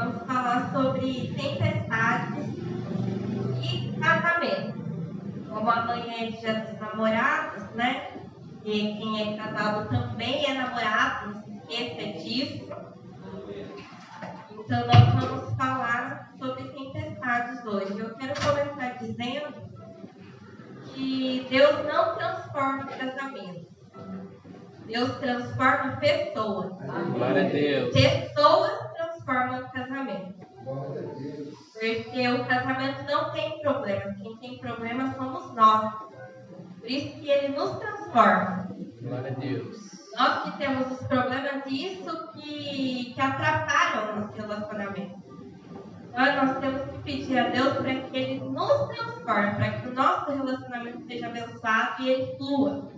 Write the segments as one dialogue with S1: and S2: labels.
S1: vamos falar sobre tempestades e casamento. Como amanhã é dia dos namorados, né? E quem é casado também é namorado, não se esqueça disso. Então nós vamos falar sobre tempestades hoje. Eu quero começar dizendo que Deus não transforma casamento. Deus transforma pessoas.
S2: Glória a Deus.
S1: Pessoas transformam o casamento. Porque o casamento não tem problema. Quem tem problema somos nós. Por isso que ele nos transforma.
S2: Glória a Deus.
S1: Nós que temos os problemas, isso que atrapalham o nosso relacionamento. Então nós temos que pedir a Deus para que ele nos transforme, para que o nosso relacionamento seja abençoado e ele flua.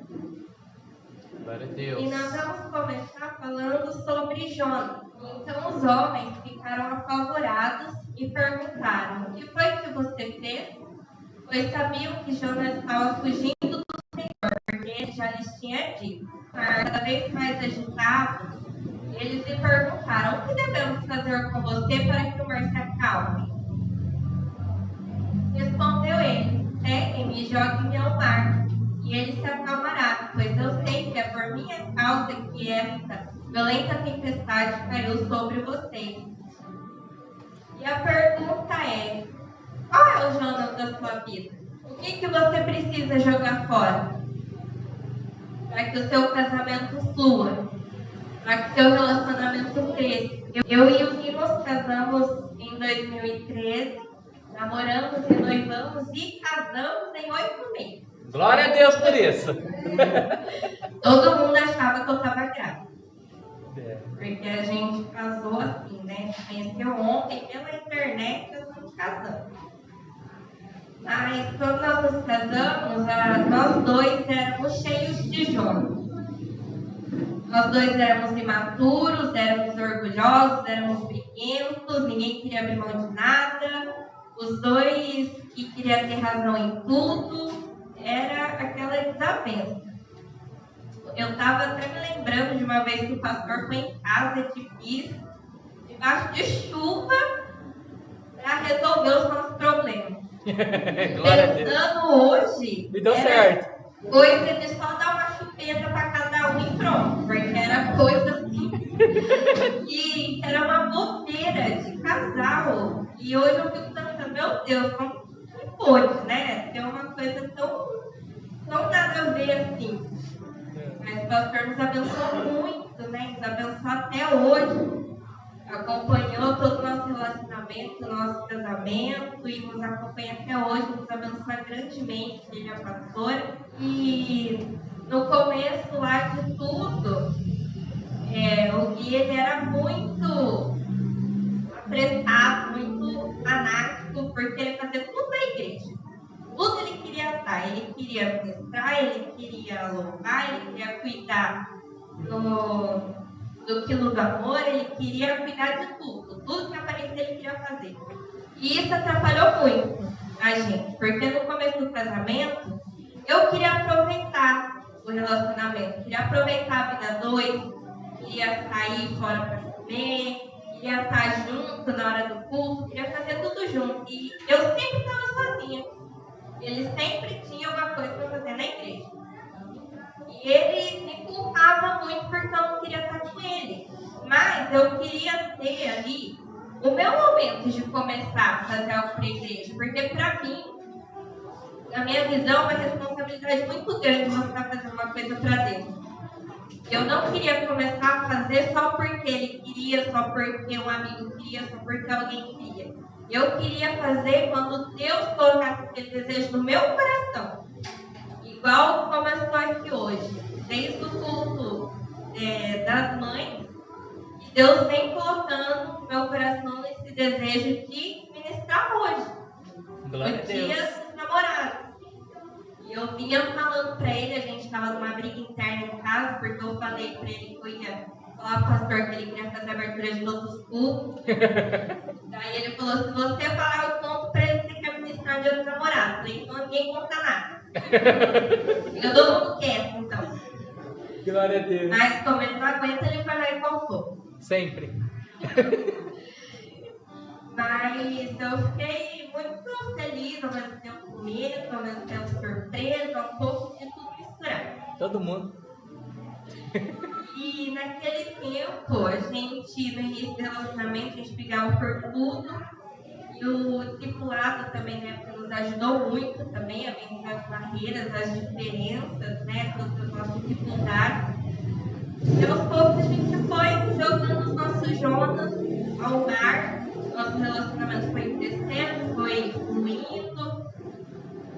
S2: Glória a Deus.
S1: E nós vamos começar falando sobre Jonas. Então os homens ficaram apavorados e perguntaram: o que foi que você fez? Pois sabiam que Jonas estava fugindo do Senhor, porque ele já lhes tinha dito. Cada vez mais agitados, eles lhe perguntaram: o que devemos fazer com você para que o mar se acalme? Respondeu ele: pegue-me e jogue-me ao mar, e ele se acalmará, pois eu sei que é por minha causa que esta violenta tempestade caiu sobre vocês. E a pergunta é: qual é o Jonas da sua vida? O que você precisa jogar fora? Para que o seu casamento flua, para que o seu relacionamento cresça. Eu e o Gui nos casamos em 2013, namoramos e noivamos e casamos em 8 meses.
S2: Glória a Deus por isso.
S1: Todo mundo achava que eu estava grávida. Porque a gente casou assim, né? Conheceu ontem pela internet, nós nos casamos. Mas quando nós nos casamos, nós dois éramos cheios de jogos. Nós dois éramos imaturos, éramos orgulhosos, éramos briguentos, ninguém queria abrir mão de nada. Os dois que queriam ter razão em tudo, era aquela desavença. Eu estava até me lembrando de uma vez que o pastor foi em casa difícil, debaixo de chuva, para resolver os nossos problemas. Pensando hoje,
S2: e deu certo.
S1: Coisa de só dar uma chupeta para cada um e pronto, porque era coisa assim. E era uma bobeira de casal. E hoje eu fico pensando, meu Deus, como que pode, né? Ter uma coisa tão nada a ver assim. Mas o pastor nos abençoou muito, né? Nos abençoou até hoje. Acompanhou todo o nosso relacionamento, o nosso casamento e nos acompanha até hoje, nos abençoa grandemente, ele é pastor. E no começo lá de tudo, o Gui ele era muito apressado, muito fanático, porque ele fazia tudo na igreja. Tudo ele queria estar, ele queria ministrar, ele queria louvar, ele queria cuidar do quilo do amor, ele queria cuidar de tudo. Tudo que aparecia ele queria fazer. E isso atrapalhou muito a gente, porque no começo do casamento, eu queria aproveitar o relacionamento, queria aproveitar a vida dois, queria sair fora para comer, queria estar junto na hora do culto, queria fazer tudo junto. E eu sempre estava sozinha. Ele sempre tinha uma coisa para fazer na igreja. E ele me culpava muito porque eu não queria estar com ele. Mas eu queria ter ali o meu momento de começar a fazer algo para a igreja. Porque para mim, na minha visão, é uma responsabilidade muito grande você estar fazendo uma coisa para Deus. Eu não queria começar a fazer só porque ele queria, só porque um amigo queria, só porque alguém queria. Eu queria fazer quando Deus colocasse aquele desejo no meu coração. Igual como eu estou aqui hoje. Desde o culto das mães, Deus vem colocando no meu coração esse desejo de ministrar hoje.
S2: Glória a
S1: No
S2: Deus.
S1: dia dos namorados. E eu vinha falando para ele, a gente estava numa briga interna em casa, porque eu falei para ele que eu ia falar pro pastor que ele queria fazer a abertura de todos os cultos. Daí ele falou: se você falar, eu conto para ele que você quer ministrar dia dos namorados. Falei: então ninguém conta nada. Fica todo mundo quieto, então.
S2: Glória a Deus.
S1: Mas como ele não aguenta, ele foi lá e contou.
S2: Sempre.
S1: Mas eu fiquei muito feliz, ao mesmo tempo com medo, ao mesmo tempo surpresa, um pouco de tudo misturado.
S2: Todo mundo.
S1: E naquele tempo, a gente, no início do relacionamento, a gente brigava por tudo. E o discipulado também, né, nos ajudou muito também a vencer as barreiras, as diferenças, né, todas as nossas dificuldades. E aos poucos a gente foi jogando os nossos Jonas ao mar. Nosso relacionamento foi crescendo, foi fluindo,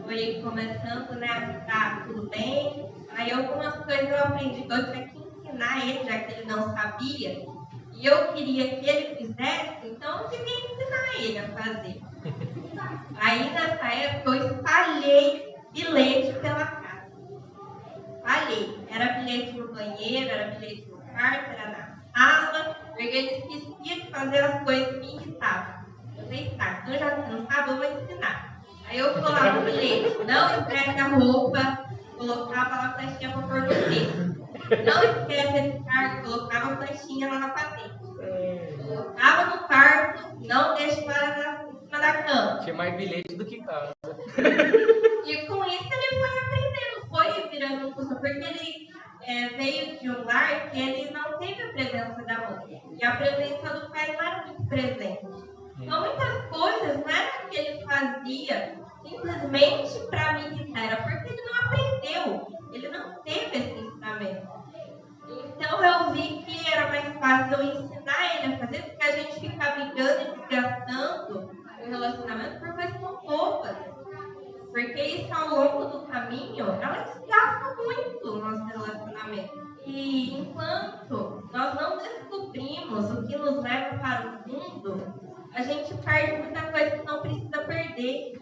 S1: foi começando, né, a ficar tudo bem. Aí algumas coisas eu aprendi que eu tinha que ensinar ele, já que ele não sabia. E eu queria que ele fizesse, então eu devia ensinar ele a fazer. Aí nessa época eu espalhei bilhete pela casa. Espalhei. Era bilhete no banheiro, era bilhete no quarto, era na sala, porque ele esquecia de fazer as coisas que me irritavam. Eu falei, tá, então já que não sabe, eu vou ensinar. Aí eu colava o bilhete, não esquece a roupa, colocava lá a flechinha para pôr no dedo. Não esquece esse cargo, colocava a flechinha lá na patente. Colocava no quarto, não deixe para em cima da cama.
S2: Tinha mais bilhete do que casa.
S1: E com isso ele foi aprendendo, foi virando um costume, porque ele veio de um lar que ele não teve a presença da mãe. E a presença do pai não era muito presente. Então muitas coisas não era que ele fazia simplesmente para me irritar, era porque ele não aprendeu, ele não teve esse ensinamento. Então eu vi que era mais fácil eu ensinar ele a fazer, porque a gente fica brigando e desgastando o relacionamento por coisas tão poucas. Porque isso ao longo do caminho, ela desgasta muito o nosso relacionamento. E enquanto nós não descobrimos o que nos leva para o fundo, a gente perde muita coisa que não precisa perder.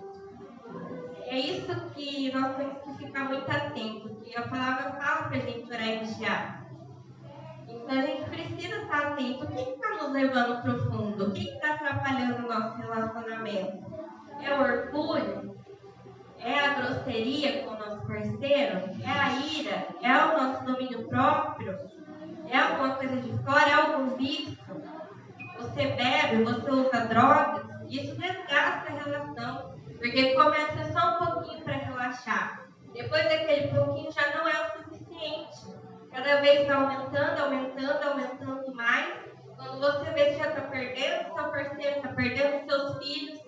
S1: É isso que nós temos que ficar muito atentos, que a palavra fala para a gente orar e vigiar. Então a gente precisa estar atento. O que está nos levando para o fundo? O que está atrapalhando o nosso relacionamento? É o orgulho? É a grosseria com o nosso parceiro? É a ira? É o nosso domínio próprio? É alguma coisa de fora? É algum vício? Você bebe? Você usa drogas? Isso desgasta a relação. Porque começa só um pouquinho para relaxar. Depois daquele pouquinho já não é o suficiente. Cada vez vai aumentando mais. Quando você vê que já está perdendo seu parceiro, está perdendo seus filhos,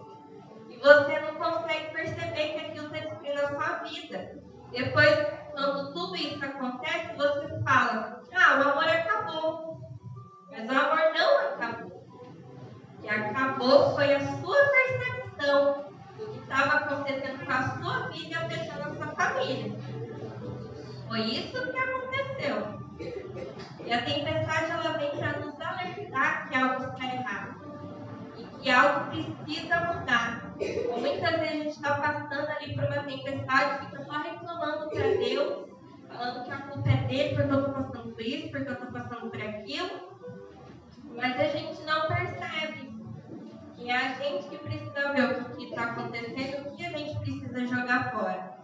S1: e você não consegue perceber que aquilo está destruindo a sua vida. Depois, quando tudo isso acontece, você fala, o amor acabou. Mas o amor não acabou. O que acabou foi a sua percepção do que estava acontecendo com a sua vida e afetando a sua família. Foi isso que aconteceu. E a tempestade ela vem para nos alertar que algo está errado. E que algo precisa mudar. Ou muitas vezes a gente está passando ali por uma tempestade e fica só reclamando para Deus, falando que a culpa é dele porque eu estou passando por isso, porque eu estou passando por aquilo. Mas a gente não percebe que é a gente que precisa ver o que está acontecendo, o que a gente precisa jogar fora.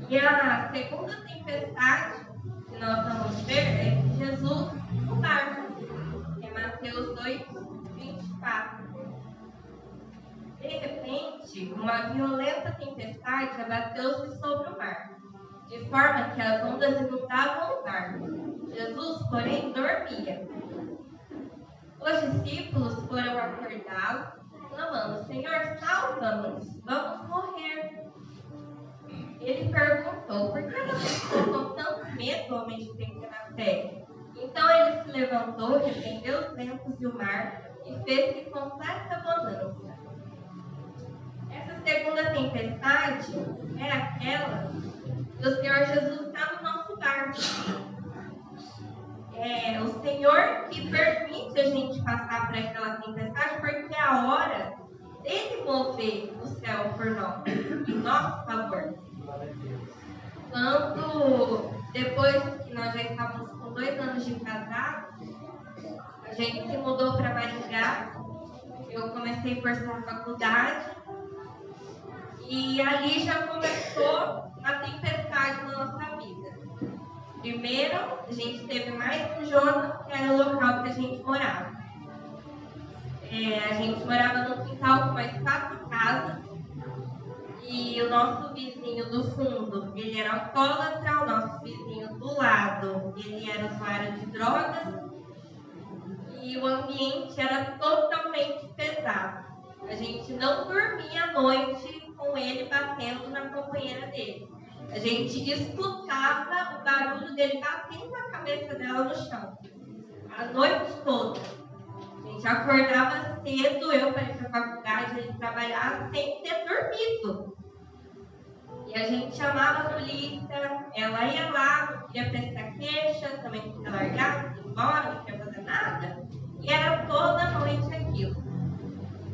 S1: E a segunda tempestade que nós vamos ver é Jesus no barco, que é Mateus 2:24. De repente, uma violenta tempestade abateu-se sobre o mar, de forma que as ondas inundavam o barco. Jesus, porém, dormia. Os discípulos foram acordá-lo, clamando, Senhor, salva-nos, vamos morrer. Ele perguntou, por que vocês estão com tanto medo, homem de pequena fé? Então ele se levantou, repreendeu os ventos e o mar e fez-se completa bonança. Essa segunda tempestade é aquela que o Senhor Jesus está no nosso barco. É o Senhor que permite a gente passar por aquela tempestade, porque é a hora dele mover o céu por nós, em nosso favor. Quando, depois que nós já estávamos com 2 anos de casado, a gente se mudou para Maringá, eu comecei a cursar a faculdade, e ali já começou a tempestade na nossa vida. Primeiro, a gente teve mais um Jonas, que era o local que a gente morava. a gente morava num quintal com mais 4 casas. E o nosso vizinho do fundo, ele era alcoólatra, o nosso vizinho do lado, ele era usuário de drogas. E o ambiente era totalmente pesado. A gente não dormia à noite com ele batendo na companheira dele. A gente escutava o barulho dele batendo na cabeça dela no chão. A noite toda. A gente acordava cedo, eu para ir para a faculdade, ele trabalhava sem ter dormido. E a gente chamava a polícia, ela ia lá, não queria prestar queixa, também queria largar, ia embora, não queria fazer nada. E era toda noite aquilo.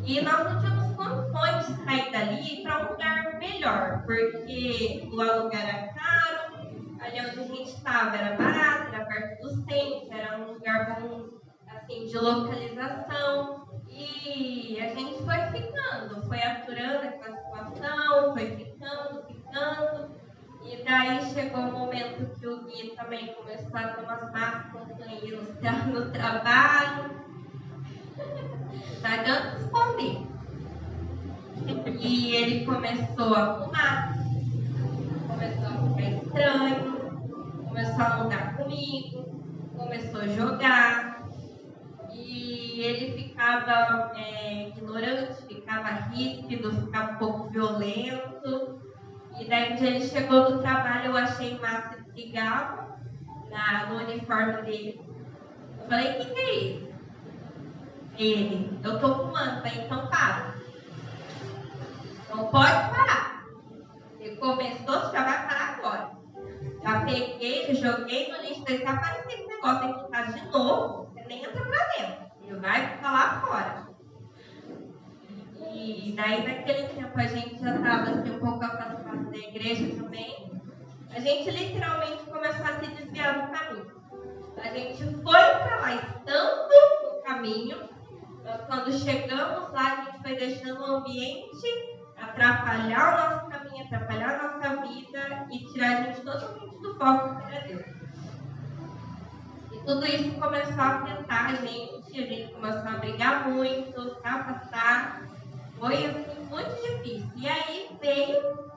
S1: E nós não tínhamos condições de sair dali para um lugar melhor, porque o aluguel era caro, ali onde a gente estava era barato, era perto do centro, era um lugar bom, assim, de localização. E a gente foi ficando, foi aturando aquela situação, foi ficando. E daí chegou o momento que o Gui também começou a ter umas más companhias no trabalho. Tá dando pra esconder. E ele começou a fumar, começou a ficar estranho, começou a mudar comigo, começou a jogar. E ele ficava ignorante, ficava ríspido, ficava um pouco violento. E daí, quando ele chegou do trabalho, eu achei massa de cigarro no uniforme dele. Eu falei, o que é isso? Ele, eu tô fumando, tá? Então para. Não pode parar. Ele começou, você já vai parar agora. Já peguei, joguei no lixo, se aparecer esse negócio aqui em casa de novo, você nem entra pra dentro. Ele vai ficar lá fora. E daí, naquele tempo, a gente já estava assim, um pouco afastado da igreja também. A gente literalmente começou a se desviar do caminho. A gente foi para lá, estando no caminho. Mas quando chegamos lá, a gente foi deixando o ambiente atrapalhar o nosso caminho, atrapalhar a nossa vida e tirar a gente totalmente do foco que era Deus. E tudo isso começou a afetar a gente começou a brigar muito, se afastar. Foi assim, muito difícil. E aí veio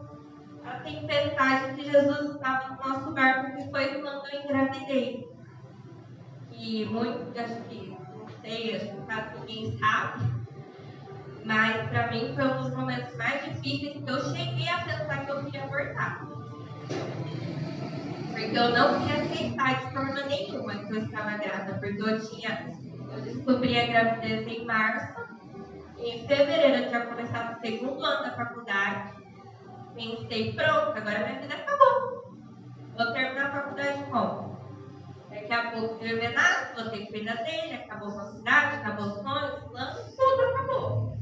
S1: a tempestade que Jesus estava no nosso barco, que foi quando eu engravidei. E muito, acho que, não sei, acho que quase ninguém sabe, mas para mim foi um dos momentos mais difíceis que eu cheguei a pensar que eu queria abortar. Porque eu não queria aceitar de forma nenhuma que eu estava grávida, porque eu descobri a gravidez em março. Em fevereiro eu tinha começado o 2º ano da faculdade. Pensei, pronto, agora minha vida acabou. Vou terminar a faculdade como? Daqui a pouco o bebê nasce, vou ter que cuidar dele, acabou a faculdade, acabou os sonhos, planos, tudo acabou.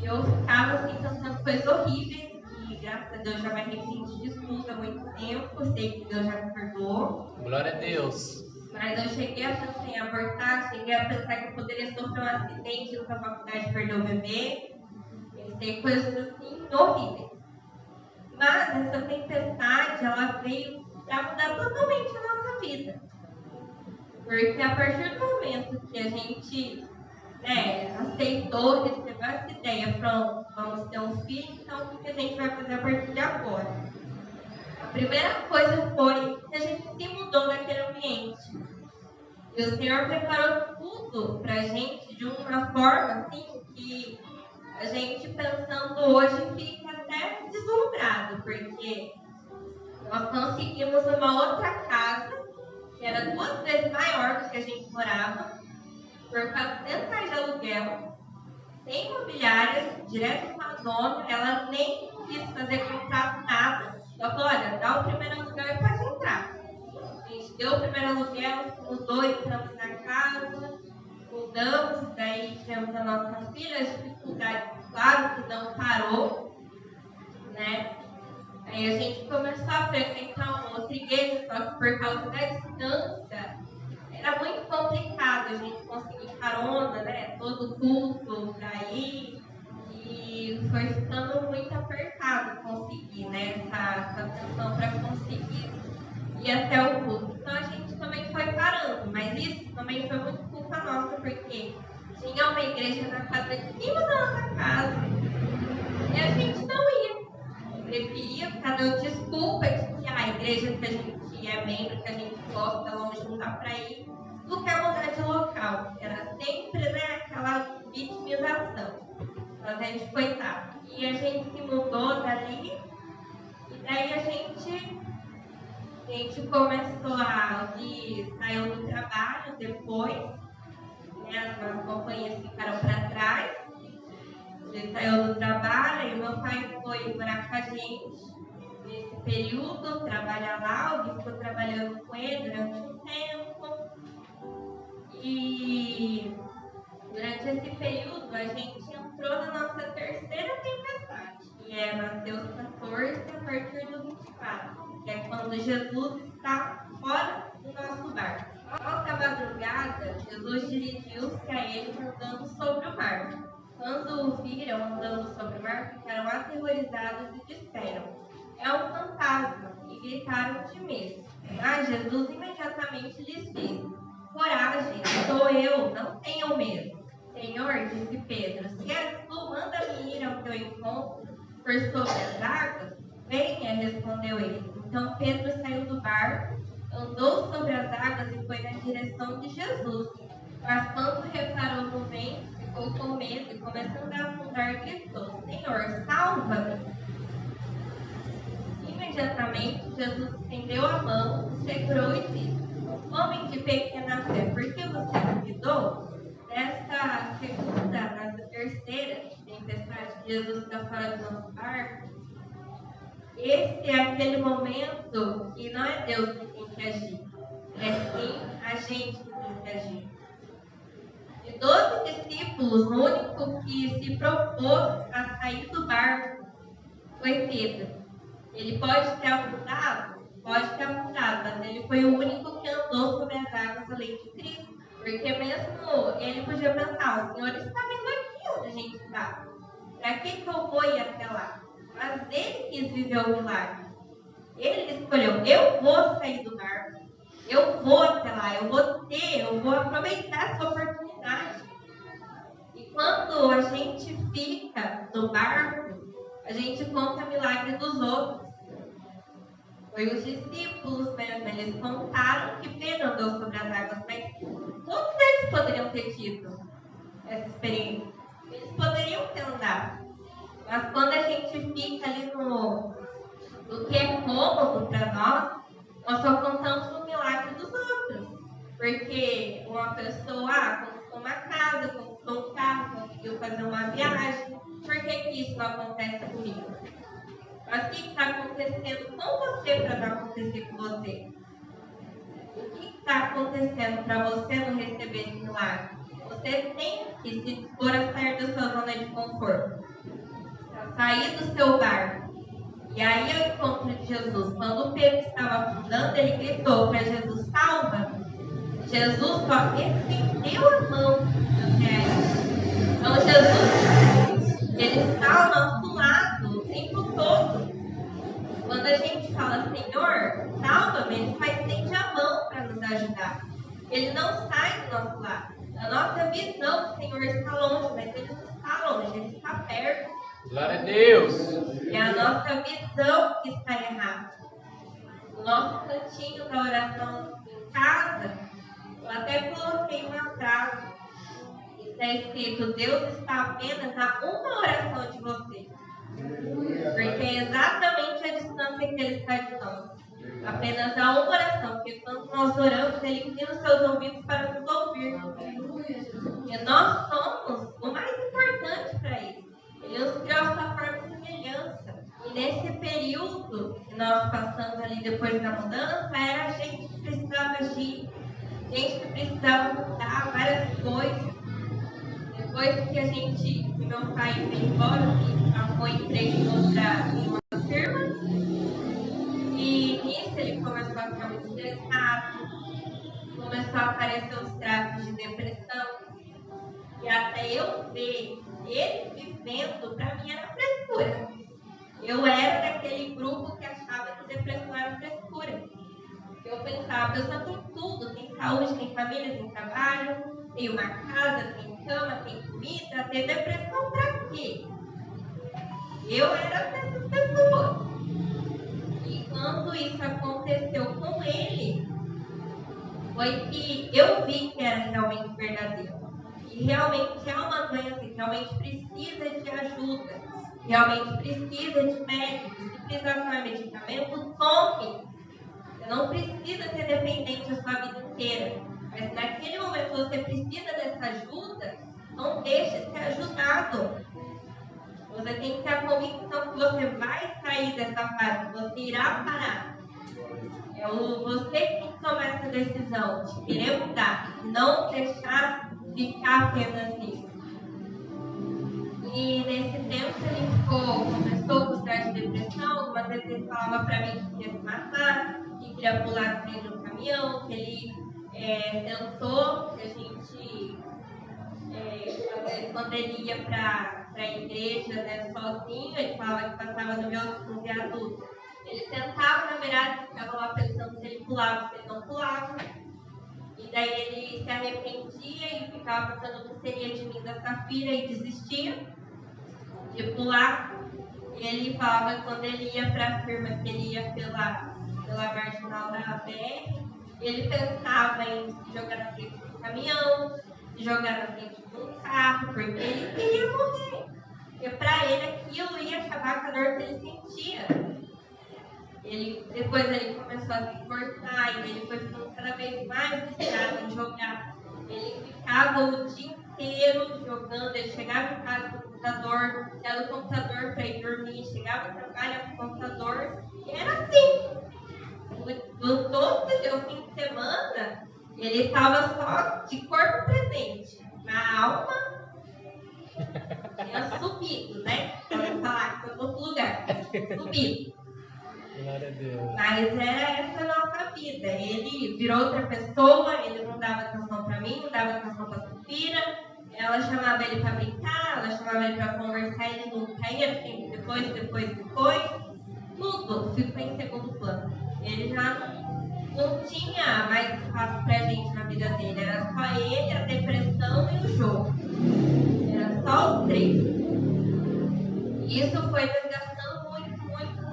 S1: E eu ficava assim pensando coisas horríveis e graças a Deus já me arrependi disso tudo há muito tempo. Sei que Deus já me perdoou.
S2: Glória a Deus.
S1: Mas eu cheguei a pensar em abortar, cheguei a pensar que eu poderia sofrer um acidente na faculdade e perder o bebê. Pensei coisas assim horríveis. Mas essa tempestade, ela veio para mudar totalmente a nossa vida. Porque a partir do momento que a gente aceitou, recebeu essa ideia, pronto, vamos ter um filho, então o que a gente vai fazer a partir de agora? A primeira coisa foi que a gente se mudou naquele ambiente. E o Senhor preparou tudo para a gente de uma forma assim que a gente pensando hoje fica até deslumbrado, porque nós conseguimos uma outra casa que era 2 vezes maior do que a gente morava, por R$400 de aluguel, sem imobiliária, direto com a dona. Ela nem quis fazer contrato, nada. Ela falou, olha, dá o primeiro aluguel e pode entrar. A gente deu o primeiro aluguel, mudou, entramos na casa, mudamos, daí tivemos a nossa filha, as dificuldades, claro que não parou, né? Aí a gente começou a frequentar uma outra igreja, só que por causa da distância, era muito complicado a gente conseguir carona, né? Todo culto para ir, e foi ficando muito apertado conseguir, né? Essa atenção para conseguir ir até o culto. Então a gente também foi parando, mas isso também foi muito culpa nossa, porque tinha uma igreja igreja na casa de cima da nossa casa. E a gente não ia. Preferia ficar dando desculpa de que a igreja que a gente é membro, que a gente gosta, longe, não dá para ir, do que a mudar de local. Era sempre, né, aquela vitimização. A gente coitado. E a gente se mudou dali, e daí a gente começou saiu do trabalho depois, né, as companhias ficaram para trás. Ele saiu do trabalho e meu pai foi morar com a gente nesse período, trabalhar lá. Eu ficou trabalhando com ele durante um tempo. E durante esse período a gente entrou na nossa terceira tempestade, que é Mateus 14, a partir do 24, que é quando Jesus está fora do nosso barco. Alta madrugada, Jesus dirigiu-se a eles andando sobre o mar. Quando o viram andando sobre o mar, ficaram aterrorizados e disseram: é um fantasma, e gritaram de medo. Mas Jesus imediatamente lhes disse: coragem, sou eu, não tenham medo. Senhor, disse Pedro, se és tu, manda-me ir ao teu encontro por sobre as águas. Venha, respondeu ele. Então Pedro saiu do barco, andou sobre as águas e foi na direção de Jesus. Mas quando reparou no vento, ficou com medo e, começando a afundar, gritou: Senhor, salva-me! Imediatamente Jesus estendeu a mão, segurou e disse: homem de pequena fé, por que você duvidou? Nessa segunda, nessa terceira tempestade que Jesus está fora do nosso barco, esse é aquele momento que não é Deus que tem que agir, é sim a gente que tem que agir. De 12 discípulos, o único que se propôs a sair do barco foi Pedro. Ele pode ter afundado? Pode ter afundado, mas ele foi o único que andou sobre as águas além de Cristo. Porque mesmo ele podia pensar: o Senhor está vindo aqui onde a gente está. Para que eu vou ir até lá? Mas ele quis viver o milagre. Ele escolheu: eu vou sair do barco. Eu vou até lá, eu vou aproveitar essa oportunidade. E quando a gente fica no barco, a gente conta milagre dos outros. Foi os discípulos mesmo, eles contaram que Pedro andou sobre as águas, mas todos eles poderiam ter tido essa experiência. Eles poderiam ter andado. Mas quando a gente fica ali no que é cômodo para nós só contamos o milagre dos outros. Porque uma pessoa conquistou uma casa, conquistou um carro, conseguiu fazer uma viagem. Por que isso não acontece comigo? Mas o que está acontecendo com você para não acontecer com você? O que está acontecendo para você não receber esse milagre? Você tem que se dispor a sair da sua zona de conforto, a sair do seu barco. E aí eu encontro de Jesus. Quando Pedro estava afundando, ele gritou para Jesus: salva-me. Jesus só estendeu a mão até ele. Então Jesus, ele está ao nosso lado o tempo todo. Quando a gente fala: Senhor, salva-me, ele só estende a mão para nos ajudar. Ele não sai do nosso lado. A nossa visão, o Senhor está longe, mas ele não está longe, ele está perto.
S2: Glória a Deus!
S1: É a nossa visão que está errada. O nosso cantinho da oração em casa, eu até coloquei uma frase. Está escrito: Deus está apenas a uma oração de você. Porque é exatamente a distância que Ele está de nós. Apenas a uma oração. Porque quando nós oramos, Ele inclina os seus ouvidos para nos ouvir. Porque nós somos o mais importante para Ele. Ele nos criou a sua forma e semelhança. E nesse período que nós passamos ali depois da mudança, era a gente que precisava agir, a gente que precisava mudar várias coisas. Depois que meu pai veio embora, eu entrei em uma firma, e nisso ele começou a ficar muito estressado, começou a aparecer os traços de depressão, e até eu ver ele vivendo, para mim era frescura. Eu era daquele grupo que achava que depressão era frescura. Eu pensava: a pessoa tem tudo, tem saúde, tem família, tem trabalho, tem uma casa, tem cama, tem comida, ter depressão pra quê? Eu era dessas pessoas. E quando isso aconteceu com ele, foi que eu vi que era realmente verdadeiro. E realmente é uma doença que realmente precisa de ajuda. Realmente precisa de médicos. Se precisar tomar medicamento, tome. Você não precisa ser dependente a sua vida inteira. Mas naquele momento você precisa dessa ajuda, não deixe de ser ajudado. Você tem que ter a convicção que você vai sair dessa fase, que você irá parar. É você que tem que tomar essa decisão de querer mudar, não deixar ficar apenas nisso. E nesse tempo ele começou com estágio de depressão. Algumas vezes ele falava para mim que queria se matar, que queria pular da frente do caminhão, que ele tentou, que a gente, quando ele ia para a igreja, né, sozinho, ele falava que passava no viaduto. Ele sentava na beirada e ficava lá pensando se ele pulava, se ele não pulava. E daí ele se arrependia e ficava pensando o que seria de mim da Safira e desistia de pular. E ele falava que quando ele ia para a firma, que ele ia pela marginal da BR, ele pensava em se jogar na frente do caminhão, se jogar na frente de um carro, porque ele queria morrer. Porque para ele aquilo ia acabar com a dor que ele sentia. Depois ele começou a se cortar e ele foi ficando cada vez mais viciado em jogar. Ele ficava o dia inteiro jogando, ele chegava em casa com o computador, ia no computador para ir dormir, chegava no trabalho com o computador, e era assim. Todo o fim de semana, ele estava só de corpo presente, na alma tinha subido, né? Para falar que foi em outro lugar, subido.
S2: Glória a Deus.
S1: Mas era essa a nossa vida. Ele virou outra pessoa, ele não dava atenção para mim, não dava atenção para a Safira. Ela chamava ele para brincar, ela chamava ele para conversar, ele nunca ia, sempre depois. Tudo ficou em segundo plano. Ele já não tinha mais espaço pra gente na vida dele. Era só ele, a depressão e o jogo. Era só os três. E isso foi desgastando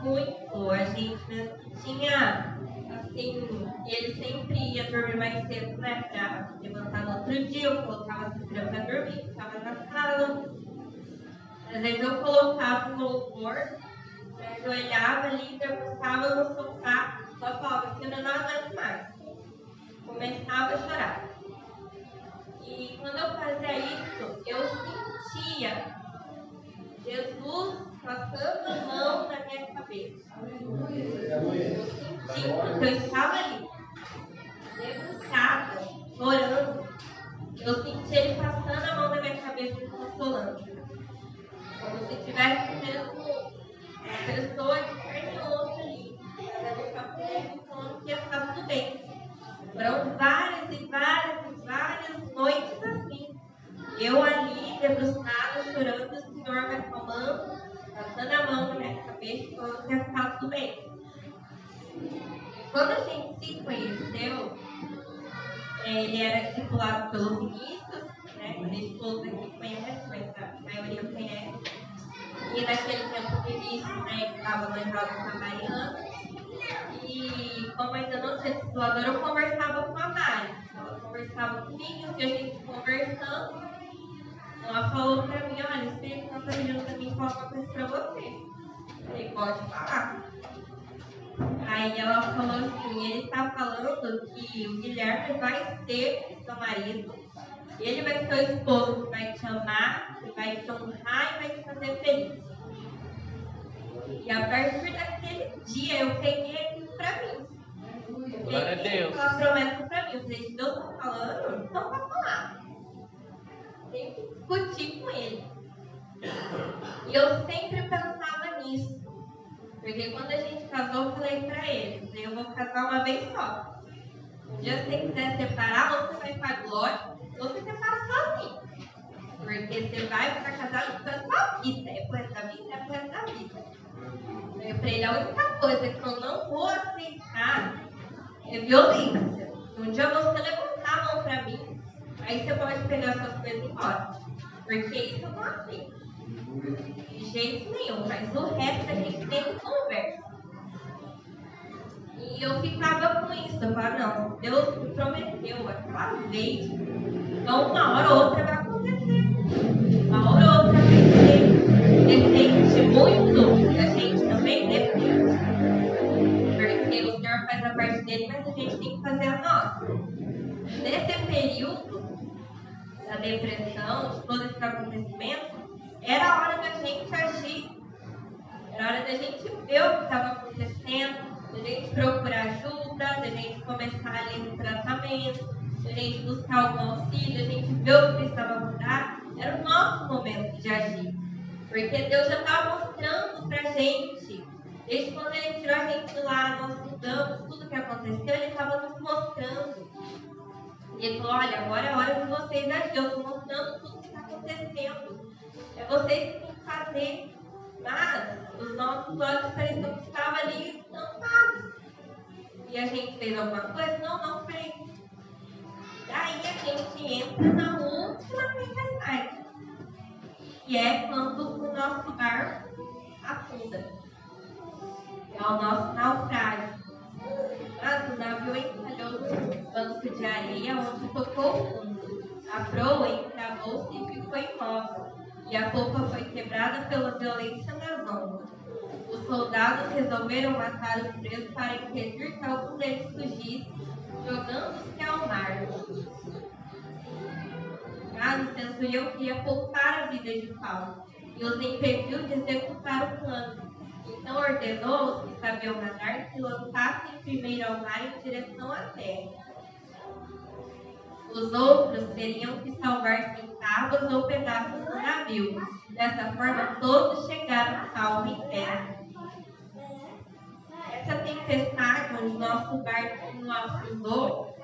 S1: muito. A gente tinha, assim, ele sempre ia dormir mais cedo, né? Pra levantar no outro dia, eu colocava a Safira pra dormir, ficava na sala. Às vezes eu colocava um louvor, eu ajoelhava ali, debruçava no sofá, só falava que eu não aguento mais. Começava a chorar. E quando eu fazia isso, eu sentia Jesus passando a mão na minha cabeça. Eu sentia, porque eu estava ali, debruçada, chorando. Eu sentia ele passando a mão na minha cabeça e me consolando. Como se tivesse mesmo uma pessoa de carne e osso ali, fazendo capô, falando que ia ficar tudo bem. Foram várias noites assim. Eu ali, debruçada, chorando, o Senhor me acalmando, passando a mão na minha cabeça, falando que ia ficar tudo bem. Quando a gente se conheceu, ele era discipulado pelo Vinícius, né? Vocês todos aqui conhecem, mas a maioria conhece. E naquele tempo o Vinícius, né, estava noivado com a Mariana. E como ainda não tinha discipulador, eu conversava com a Mari. Ela conversava comigo, e a gente conversando. Ela falou pra mim, olha, o Espírito Santo está pedindo pra mim falar uma coisa pra você. Eu falei, pode falar. Aí ela falou assim, ele está falando que o Guilherme vai ser seu marido, ele vai ser o esposo que vai te amar, que vai te honrar e vai te fazer feliz. E a partir daquele dia eu peguei aquilo pra mim.
S2: Glória a Deus.
S1: Aquela promessa pra mim. Eu falei, se Deus está falando, então vai falar. Tem que discutir com ele. E eu sempre pensava nisso. Porque quando a gente casou, eu falei pra ele, eu vou casar uma vez só. Um dia se você quiser separar, ou você vai pra glória, ou você separa sozinho. Porque você vai ficar casado com a sua vida. É por essa vida, é por essa vida. Eu falei, a única coisa que eu não vou aceitar é violência. Um dia você levantar a mão pra mim, aí você pode pegar suas coisas e ir embora. Porque isso eu não aceito. De jeito nenhum, mas o resto a gente tem que conversa. E eu ficava com isso, eu falava, não, Deus me prometeu aquela vez, então uma hora ou outra vai acontecer. Uma hora ou outra vai ser. Depende muito da gente também, depende. Porque o Senhor faz a parte dele, mas a gente tem que fazer a nossa. Nesse período da depressão, de todo esse acontecimento, era a hora da gente agir. Era a hora da gente ver o que estava acontecendo, da gente procurar ajuda, da gente começar ali no tratamento, da gente buscar algum auxílio, da gente ver o que precisava mudar. Era o nosso momento de agir. Porque Deus já estava mostrando pra gente. Desde quando Ele tirou a gente de lá, nós mudamos, tudo que aconteceu, Ele estava nos mostrando. E Ele falou, olha, agora é a hora de vocês agir. Eu estou mostrando tudo que está acontecendo. É vocês que têm que fazer. Mas os nossos olhos pareciam que estavam ali tampados. E a gente fez alguma coisa? Não fez. Daí a gente entra na última tempestade. Que é quando o nosso barco afunda. É o nosso naufrágio. Mas o navio encalhou no banco de areia onde tocou fundo. A proa encravou-se e ficou imóvel. E a polpa foi quebrada pela violência das ondas. Os soldados resolveram matar os presos para impedir que algum deles fugisse, jogando-se ao mar. Mas o centurião queria poupar a vida de Paulo e os impediu de executar o plano. Então ordenou aos que sabiam nadar que lançassem primeiro ao mar em direção à terra. Os outros teriam que salvar-se em tábuas ou pedaços do navio. Dessa forma, todos chegaram salvos em terra. Essa tempestade onde nosso barco não afundou,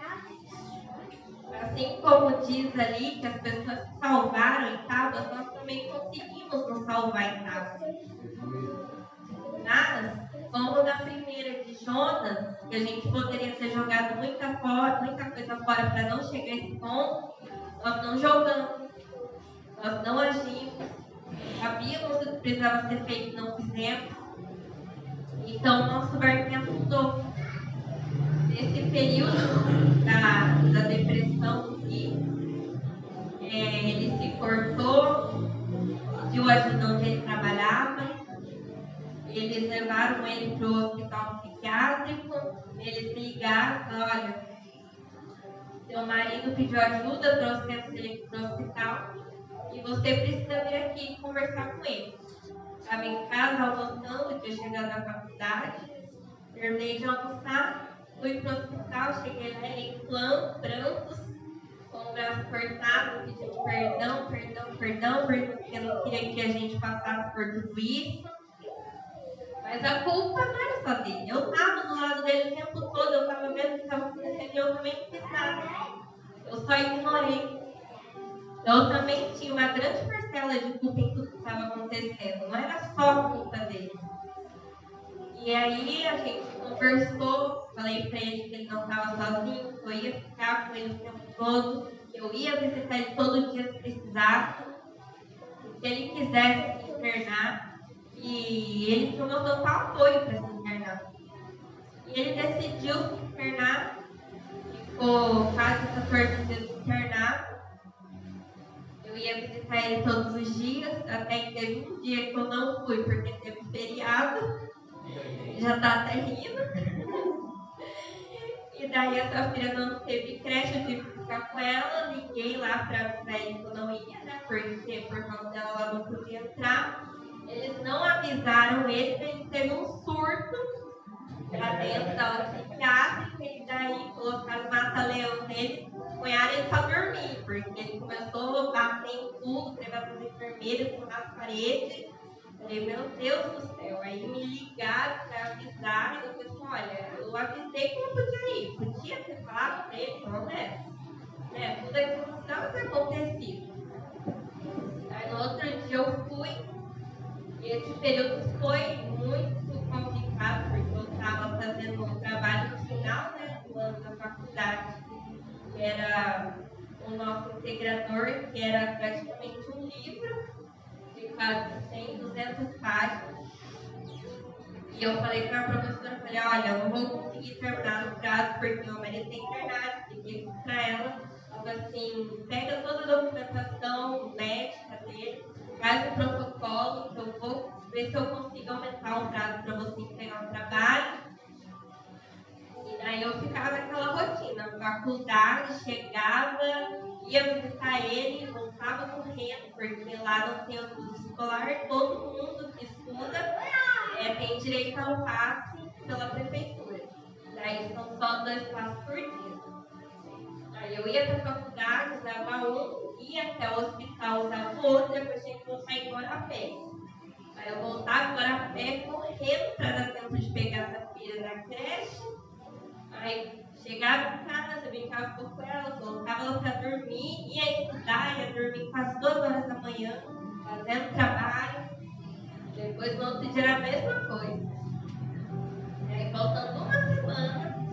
S1: assim como diz ali que as pessoas se salvaram em tábuas, nós também conseguimos nos salvar em tábuas. Mas, como na primeira de Jonas, que a gente poderia ter jogado muita coisa fora para não chegar a esse ponto, nós não jogamos, nós não agimos, sabíamos o que precisava ser feito e não fizemos. Então, nosso barquinho afundou. Nesse período da depressão, ele se cortou, pediu ajuda onde ele trabalhava. Eles levaram ele para o hospital psiquiátrico, eles ligaram e falaram, olha, seu marido pediu ajuda, trouxemos ele para o hospital e você precisa vir aqui conversar com ele. Estava em casa almoçando, tinha chegado da faculdade, terminei de almoçar, fui para o hospital, cheguei lá em prantos, com o braço cortado, pedindo perdão, porque não queria que a gente passasse por tudo isso. Mas a culpa não era só dele. Eu estava do lado dele o tempo todo, eu estava vendo o que estava acontecendo e eu também não fiz nada. Eu só ignorei. Eu também tinha uma grande parcela de culpa em tudo que estava acontecendo. Não era só a culpa dele. E aí a gente conversou, falei para ele que ele não estava sozinho, que eu ia ficar com ele o tempo todo, que eu ia visitar ele todo dia se precisasse, se ele quisesse se internar. E ele tomou total apoio para se internar. E ele decidiu se internar, ficou quase 14 dias internado. Eu ia visitar ele todos os dias, até que teve um dia que eu não fui, porque teve feriado. Já está até rindo. E daí essa filha não teve creche, eu tive que ficar com ela. Liguei lá para avisar ele que eu não ia, né? Porque por causa dela ela não podia entrar. Eles não avisaram ele que ele teve um surto lá dentro da hora psiquiátrica e daí colocaram mata-leão nele, punharam ele para dormir, porque ele começou a bater em tudo, levar para as enfermeiras, pular as paredes. Falei, meu Deus do céu, aí me ligaram para avisar e eu falei, olha, eu avisei que não podia ir, podia ter falado para ele, não é? Tudo aquilo que precisava ter acontecido. Aí no outro dia eu fui. Esse período foi muito complicado, porque eu estava fazendo um trabalho final, né, do ano da faculdade. o nosso integrador, que era praticamente um livro de quase 100, 200 páginas. E eu falei para a professora, falei, olha, eu não vou conseguir terminar no prazo, porque meu marido tem internado, peguei para ela, algo assim, pega toda a documentação médica dele, faz o protocolo, que eu vou ver se eu consigo aumentar o prazo para você entregar o trabalho. E daí eu ficava naquela rotina, faculdade, chegava, ia visitar ele, voltava correndo, porque lá não tem autobus escolar, todo mundo que estuda tem direito ao passe pela prefeitura. Daí são só 2 passes por dia. Aí eu ia para a faculdade, usava um, ia até o hospital, usava o outro, depois tinha que voltar embora a pé. Aí eu voltava embora a pé, correndo para dar tempo de pegar essa filha na creche. Aí chegava em casa, brincava um pouco com ela, colocava ela para dormir, ia estudar, ia dormir quase 2 horas da manhã, fazendo trabalho. Depois no outro dia era a mesma coisa. Aí faltando uma semana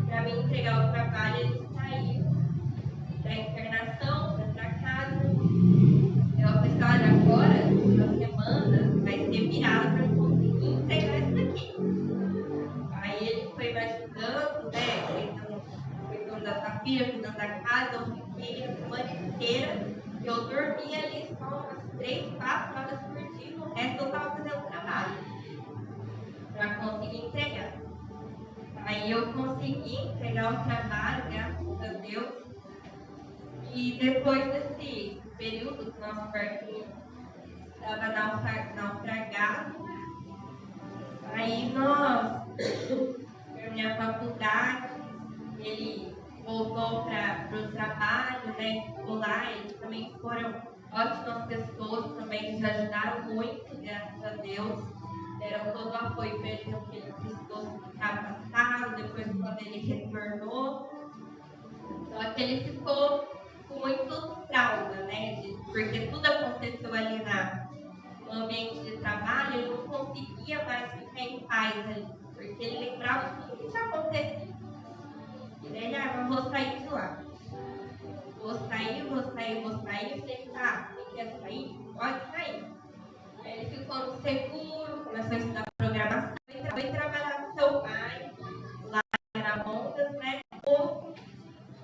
S1: para mim entregar o trabalho, ele saiu da internação, foi para casa. Eu pensei, olha, agora, uma semana, vai ser virada para eu conseguir entregar isso aqui. Aí ele foi me ajudando, né, cuidando da Safira, cuidando da casa. Eu fiquei a semana inteira, eu dormia ali só umas 3, 4 horas por dia, o resto eu estava fazendo trabalho para conseguir entregar. Aí eu consegui entregar o trabalho, graças a Deus. E depois desse período que nosso barquinho estava naufragado, aí nós, terminei a faculdade, ele voltou para o trabalho, né, ficou lá, eles também foram ótimas pessoas, também nos ajudaram muito, graças a Deus. Deram todo o apoio para ele no que ele precisou ficar passado, depois quando ele retornou. Só que ele ficou com muito trauma, né? Porque tudo aconteceu ali no ambiente de trabalho, ele não conseguia mais ficar em paz ali, porque ele lembrava de tudo que tinha acontecido. E daí, eu vou sair de lá. Vou sair. Eu falei, tá, você quer sair? Pode sair. Aí ele ficou no seguro, começou a estudar programação, foi trabalhar com seu pai, lá na Mondas, né?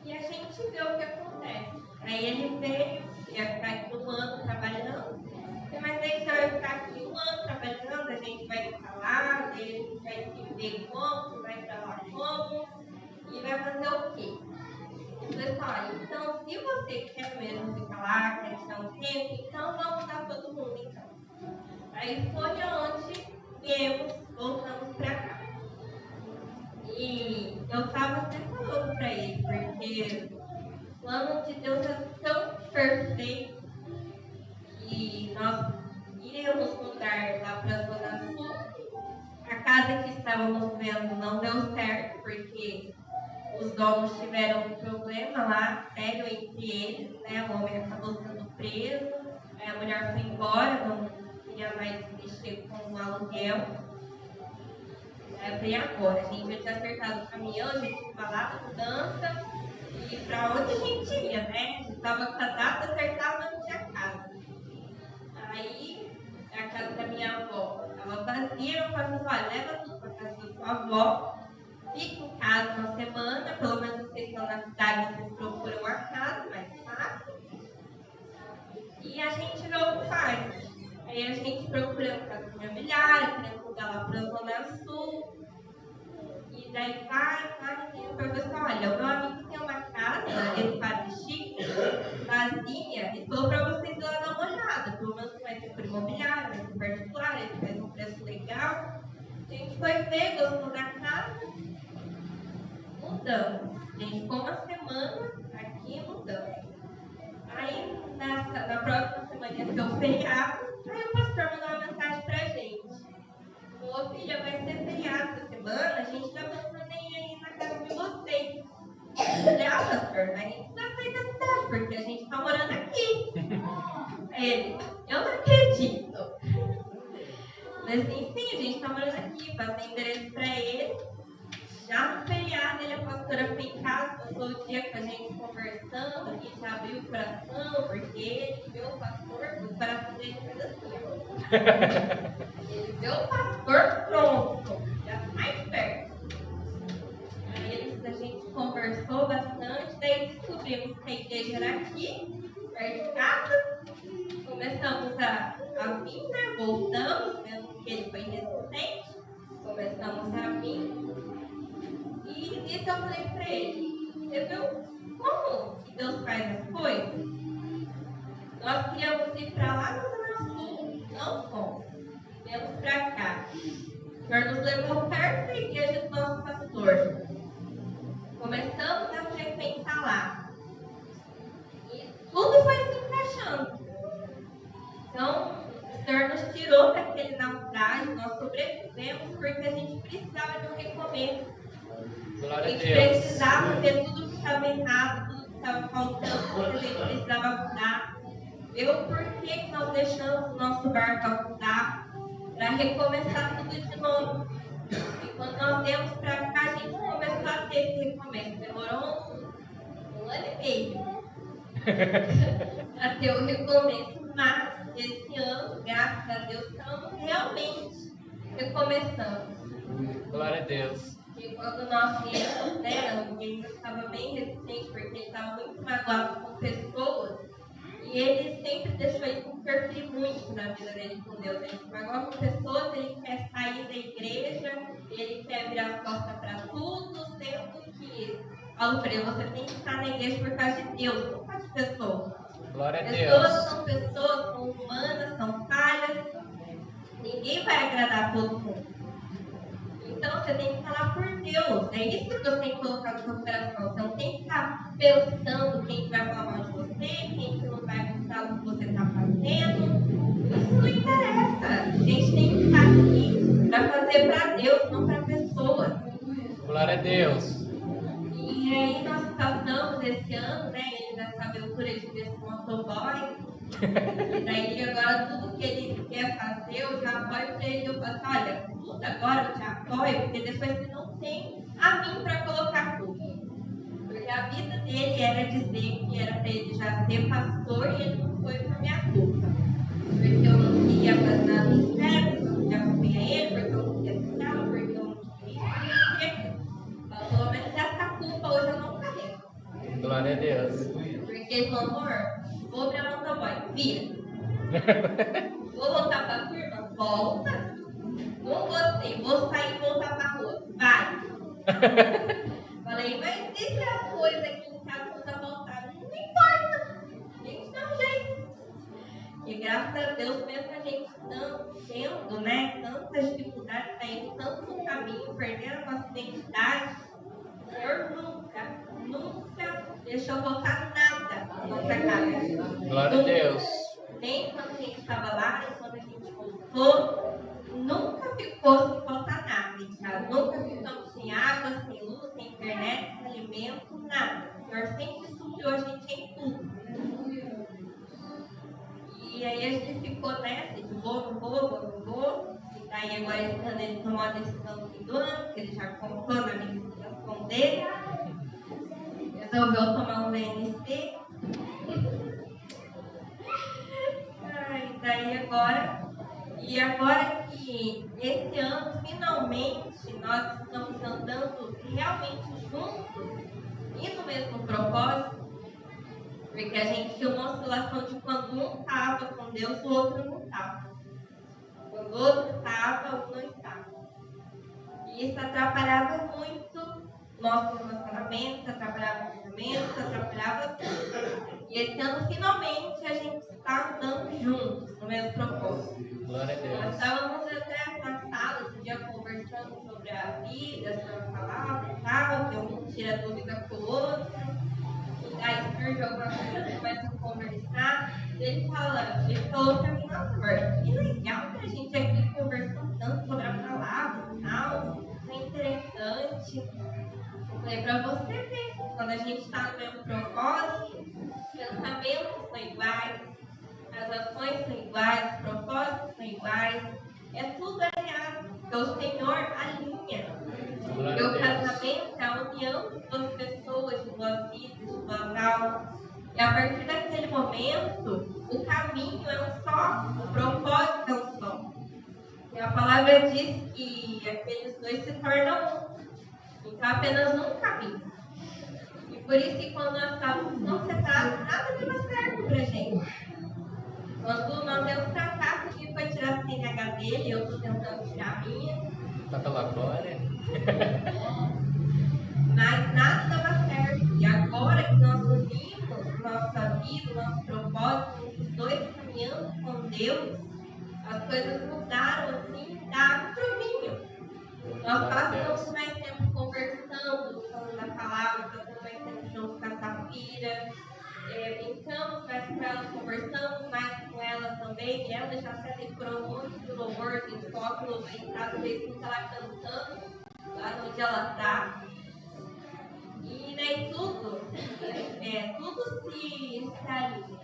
S1: E a gente vê o que acontece. Aí ele veio, ia ficar aqui 1 ano trabalhando, mas aí você vai ficar aqui 1 ano trabalhando, a gente vai ficar lá, daí a gente vai se ver como, vai pra lá como, e vai fazer o quê? Eu falei, olha, então se você quer mesmo ficar lá, quer tirar um tempo, então vamos mudar todo mundo então. Aí foi onde voltamos pra cá. E eu estava até falando para ele, porque o plano de Deus é tão perfeito que nós iríamos mudar lá para a Zona Sul. A casa que estávamos vendo não deu certo, porque os donos tiveram um problema lá, sério, entre eles, né? O homem acabou sendo preso, a mulher foi embora, não queria mais mexer com o aluguel. Aí eu falei, agora, a gente vai ter acertado o caminhão, a gente falava mudança, e pra onde a gente ia, né? A gente estava com a data acertada, mas não tinha casa. Aí, a casa da minha avó estava vazia, eu falei, olha, leva tudo para casa da sua avó, fica em casa 1 semana, pelo menos vocês estão na cidade, vocês procuram uma casa mais fácil, e a gente vê o que faz. Aí a gente procura uma casa imobiliária, querendo mudar lá para a Zona Sul. E daí vai, e o professor, olha, o meu amigo tem uma casa, ele faz Chique, vazia, e falou para vocês ir lá dar uma olhada. Pelo menos vai ser por imobiliário, vai ser particular, ele faz um preço legal. A gente foi ver, gostou da casa, mudamos. A gente ficou 1 semana aqui e mudamos. Aí, na próxima semana ia ser o feriado, aí o pastor mandou uma mensagem pra gente. Falou, filha, vai ser feriado essa semana, a gente tá pensando em ir na casa de vocês. Eu falei, pastor, mas a gente vai sair da cidade, porque a gente tá morando aqui. Ele, eu não acredito. Mas assim, sim, a gente tá morando aqui, passei endereço pra ele. Já no feriado, a pastora foi em casa, passou o dia com a gente conversando, a gente abriu o coração, porque ele vê o pastor, o coração dele fez assim. Ele vê o pastor pronto, já mais perto. Aí a gente conversou bastante, daí descobrimos que a igreja era aqui, perto de casa. Começamos a vir, né? Voltamos, mesmo que ele foi resistente. Começamos a vir. E nisso eu falei pra ele: você viu como que Deus faz as coisas? Nós queríamos ir pra lá no Zona Sul, não fomos. Viemos pra cá. O Senhor nos levou perto da igreja do nosso pastor. Começamos a frequentar lá. E tudo foi se encaixando. Então, o Senhor nos tirou daquele naufrágio, nós sobrevivemos porque a gente precisava de um recomeço. A gente precisava ver tudo que estava errado, tudo que estava faltando, tudo que a gente precisava mudar. Ver o porquê que nós deixamos o nosso barco afundar para recomeçar tudo de novo. E quando nós viemos para cá, a gente começou a ter esse recomeço. Demorou um ano e meio para ter o recomeço, mas esse ano, graças a Deus, estamos realmente recomeçando.
S2: Glória a Deus.
S1: E quando nós viemos, né, o Guilherme estava bem resistente, porque ele estava muito magoado com pessoas, e ele sempre deixou isso interferir muito na vida dele com Deus. Ele se magoa com pessoas, ele quer sair da igreja, ele quer virar as costas para tudo, sendo que, falo para ele, você tem que estar na igreja por causa de Deus, não por causa de pessoas.
S2: Glória a Deus.
S1: Pessoas, são humanas, são falhas. Ninguém vai agradar todo mundo. Então você tem que falar por Deus. É isso que você tem que colocar no seu coração. Você não tem que estar pensando quem vai falar mal de você, quem que não vai gostar do que você está fazendo. Isso não interessa. A gente tem que estar aqui para fazer para Deus, não para pessoas.
S2: Glória a Deus.
S1: E aí nós passamos esse ano, né? Ele nessa aventura de ver esse motoboy. E daí agora tudo que ele quer fazer, eu já apoio para ele. Eu falo, olha, tudo agora eu te apoio, porque depois você não tem a mim para colocar tudo. Porque a vida dele era dizer que era para ele já ser pastor e ele não foi por minha culpa. Porque eu não queria fazer nada em inferno, eu não queria acompanhar ele, porque eu não queria ficar, porque eu não queria aquilo. Então, pelo menos essa culpa hoje eu não carrego.
S2: Glória a Deus.
S1: Porque ele falou, amor, vou abrir a motoboy, vira. Vou voltar pra firma, volta. Não gostei, vou sair e voltar pra rua, vai. Falei, mas e se as coisas aqui em casa precisam voltar? Não importa, a gente dá um jeito. E graças a Deus, mesmo a gente tendo, né, tantas dificuldades, saindo tanto no caminho, perdendo a nossa identidade, o Senhor nunca deixou voltar nada na nossa casa.
S2: Glória a Deus.
S1: Nem quando a gente estava lá, nem quando a gente voltou, nunca ficou sem faltar nada em casa. Nunca ficamos sem água, sem luz, sem internet, sem alimento, nada. O Senhor sempre supriu a gente em tudo. E aí a gente ficou nessa, de vou. E daí agora esse ano ele tomou a decisão no fim do ano, que ele já comprou na administração dele. Resolveu tomar um VNC. E agora que esse ano, finalmente, nós estamos andando realmente juntos e no mesmo propósito, porque a gente tinha uma oscilação de quando um estava com Deus, o outro não estava. Quando o outro estava, um não estava. E isso atrapalhava muito nosso relacionamento, atrapalhava o casamento, atrapalhava tudo. E esse ano, finalmente, a gente está andando juntos, no mesmo propósito.
S2: Glória a Deus.
S1: Nós estávamos até na sala esse dia conversando sobre a vida, sobre a palavra e tal, que um tira dúvida com o outro. E aí surge alguma coisa, começa a conversar. Ele falou para mim, nossa, amor, que legal que a gente aqui conversou tanto sobre a palavra e tal, isso é interessante. Eu falei, para você ver, quando a gente está no mesmo propósito, os pensamentos são iguais, as ações são iguais, os propósitos são iguais, é tudo alinhado, porque o Senhor alinha. Meu casamento palavra diz que aqueles dois se tornam um. Então, apenas um caminho. E por isso que quando nós estávamos não separados, nada dava certo pra gente. Quando nós demos fracasso, que foi tirar a CNH dele, eu estou tentando tirar a minha.
S2: Tá pela glória.
S1: Mas nada dava certo. E agora que nós unimos nossa vida, nosso propósito, os dois caminhando com Deus, as coisas mudaram assim, da água pro vinho. Nós passamos mais tempo conversando, falando da palavra, passamos mais tempo junto com a Safira, brincamos mais com ela, conversamos mais com ela também. E ela já se alegrou muito do louvor, tem foto no louvor em casa, veio com ela cantando lá onde ela está. E daí tudo se alinha.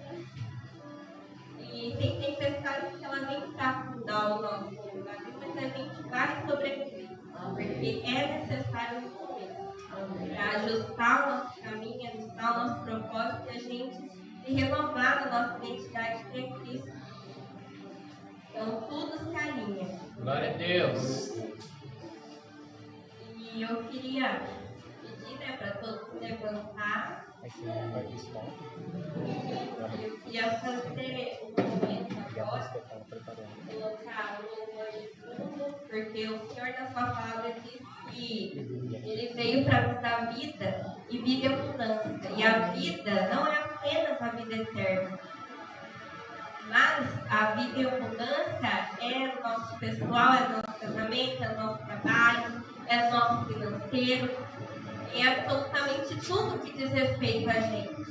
S1: E tem tempestades que ela vem para afundar o nosso lugar, mas a gente vai sobreviver. Porque é necessário no momento para ajustar o nosso caminho, ajustar o nosso propósito e a gente se renovar na nossa identidade que é Cristo. Então tudo se alinha.
S2: Glória a Deus.
S1: E eu queria pedir, para todos se levantar. Eu queria fazer um momento agora, colocar o louvor de fundo, porque o Senhor da sua palavra diz que Ele veio para nos dar vida e vida em abundância. E a vida não é apenas a vida eterna, mas a vida em abundância é o nosso pessoal, é o nosso casamento, é o nosso trabalho, é o nosso financeiro, é absolutamente tudo que diz respeito a gente.